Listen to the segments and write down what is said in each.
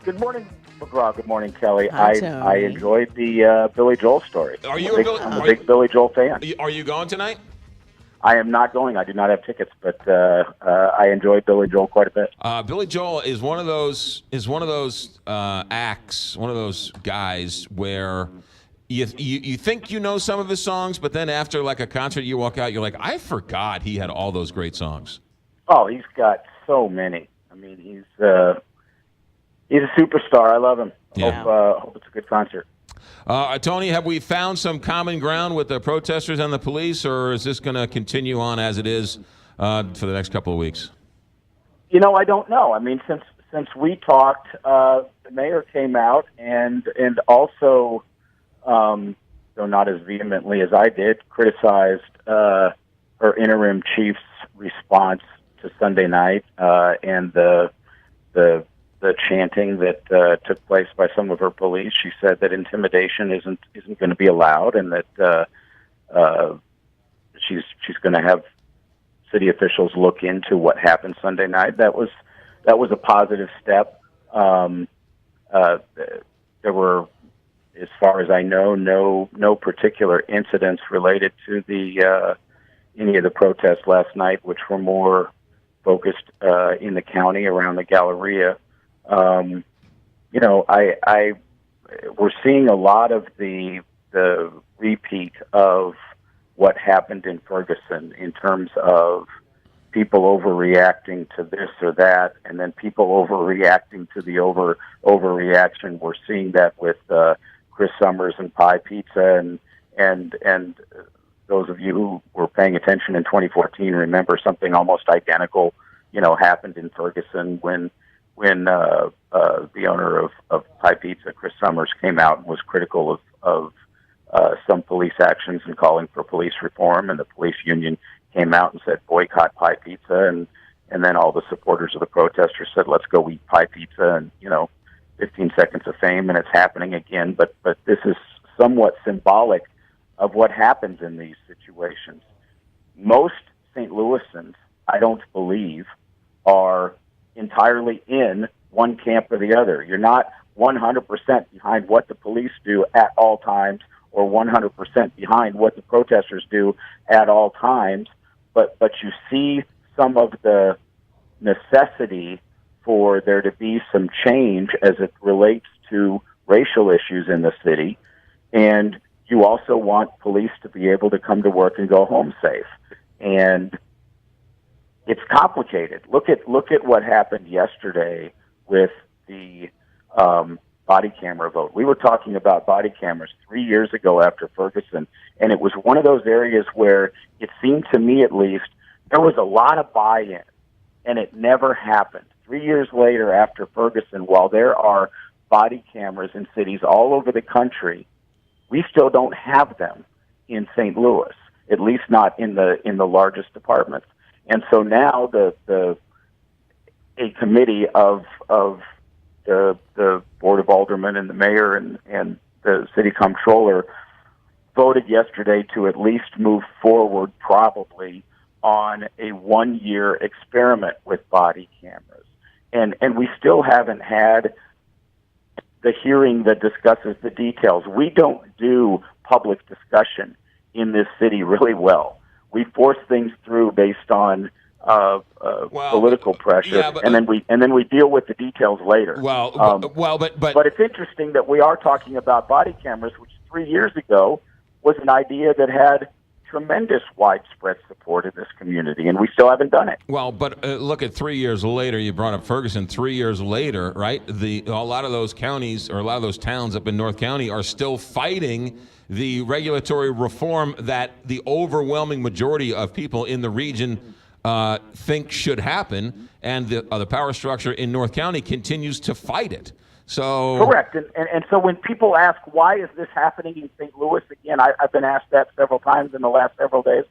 Good morning, McGraw. Good morning, Kelly. Hi, I enjoyed the Billy Joel story. I'm a big Billy Joel fan. Are you going tonight? I am not going. I do not have tickets, but I enjoyed Billy Joel quite a bit. Billy Joel is one of those acts, one of those guys where you think you know some of his songs, but then after like a concert, you walk out, you're like, I forgot he had all those great songs. Oh, he's got so many. I mean, he's a superstar. I love him. Yeah. Hope it's a good concert. Tony, have we found some common ground with the protesters and the police, or is this going to continue on as it is for the next couple of weeks? You know, I don't know. I mean, since we talked, the mayor came out and also, though not as vehemently as I did, criticized her interim chief's response to Sunday night and the chanting that took place by some of her police. She said that intimidation isn't going to be allowed, and that she's going to have city officials look into what happened Sunday night. That was a positive step. There were, as far as I know, no particular incidents related to the any of the protests last night, which were more focused in the county around the Galleria. You know, we're seeing a lot of the repeat of what happened in Ferguson in terms of people overreacting to this or that, and then people overreacting to the overreaction. We're seeing that with Chris Summers and Pie Pizza, and those of you who were paying attention in 2014 remember something almost identical, you know, happened in Ferguson when the owner of Pie Pizza, Chris Summers, came out and was critical of some police actions and calling for police reform, and the police union came out and said boycott Pie Pizza, and then all the supporters of the protesters said let's go eat Pie Pizza, and 15 seconds of fame, and it's happening again. But this is somewhat symbolic of what happens in these situations. Most St. Louisans, I don't believe, are entirely in one camp or the other. You're not 100% behind what the police do at all times, or 100% behind what the protesters do at all times, but you see some of the necessity for there to be some change as it relates to racial issues in the city, and you also want police to be able to come to work and go home safe. And it's complicated. Look at what happened yesterday with the body camera vote. We were talking about body cameras 3 years ago after Ferguson, and it was one of those areas where it seemed to me, at least, there was a lot of buy-in, and it never happened. 3 years later after Ferguson, while there are body cameras in cities all over the country, we still don't have them in St. Louis, at least not in the largest departments. And so now a committee of the Board of Aldermen and the mayor and the city comptroller voted yesterday to at least move forward, probably, on a 1-year experiment with body cameras. And we still haven't had the hearing that discusses the details. We don't do public discussion in this city really well. We force things through based on political pressure, yeah, but, and then we deal with the details later. But it's interesting that we are talking about body cameras, which 3 years ago was an idea that had tremendous widespread support in this community, and we still haven't done it. Well, but look at 3 years later. You brought up Ferguson. 3 years later, right? A lot of those counties or a lot of those towns up in North County are still fighting the regulatory reform that the overwhelming majority of people in the region think should happen, and the power structure in North County continues to fight it. So correct, and so when people ask why is this happening in St. Louis again, I've been asked that several times in the last several days.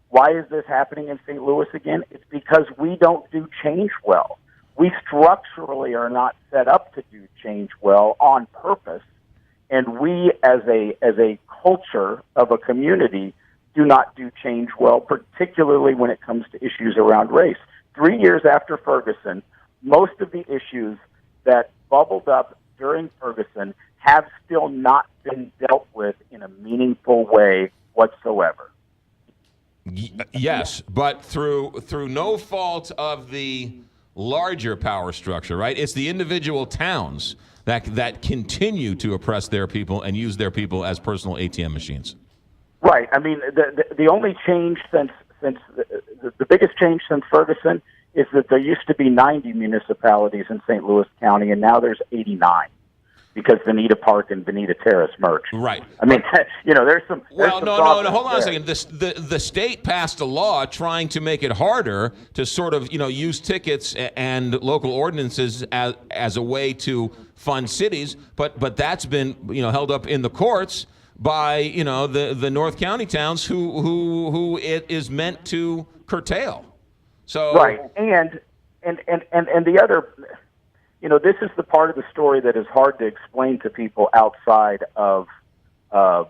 Why is this happening in St. Louis again? It's because we don't do change well. We structurally are not set up to do change well on purpose, and we as a culture of a community do not do change well, particularly when it comes to issues around race. 3 years after Ferguson, most of the issues that bubbled up during Ferguson have still not been dealt with in a meaningful way whatsoever. Yes, but through no fault of the larger power structure, right? It's the individual towns that continue to oppress their people and use their people as personal ATM machines. Right. I mean, the only change since the biggest change since Ferguson is that there used to be 90 municipalities in St. Louis County, and now there's 89 because Bonita Park and Bonita Terrace merged. Right. I mean, there's some. No. Hold on a second. The state passed a law trying to make it harder to sort of use tickets and local ordinances as a way to fund cities, but that's been held up in the courts by the North County towns who it is meant to curtail. So right, and the other, this is the part of the story that is hard to explain to people outside of the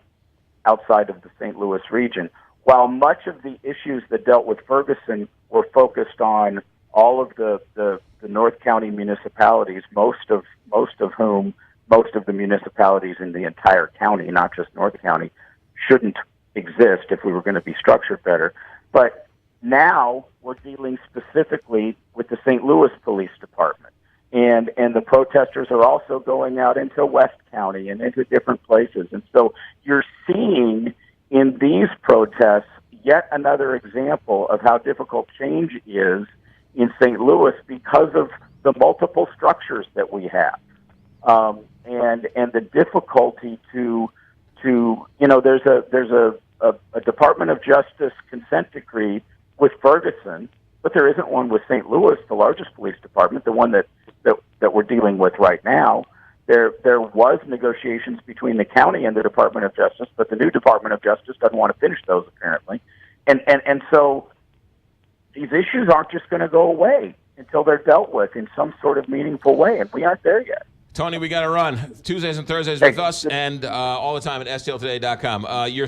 St. Louis region. While much of the issues that dealt with Ferguson were focused on all of the North County municipalities, most of the municipalities in the entire county, not just North County, shouldn't exist if we were going to be structured better. But now we're dealing specifically with the St. Louis Police Department. And the protesters are also going out into West County and into different places. And so you're seeing in these protests yet another example of how difficult change is in St. Louis because of the multiple structures that we have. And the difficulty to there's a Department of Justice consent decree with Ferguson, but there isn't one with St. Louis, the largest police department, the one that we're dealing with right now. There was negotiations between the county and the Department of Justice, but the new Department of Justice doesn't want to finish those apparently. And so these issues aren't just going to go away until they're dealt with in some sort of meaningful way, and we aren't there yet. Tony, we got to run. Tuesdays and Thursdays with us and all the time at stltoday.com. Your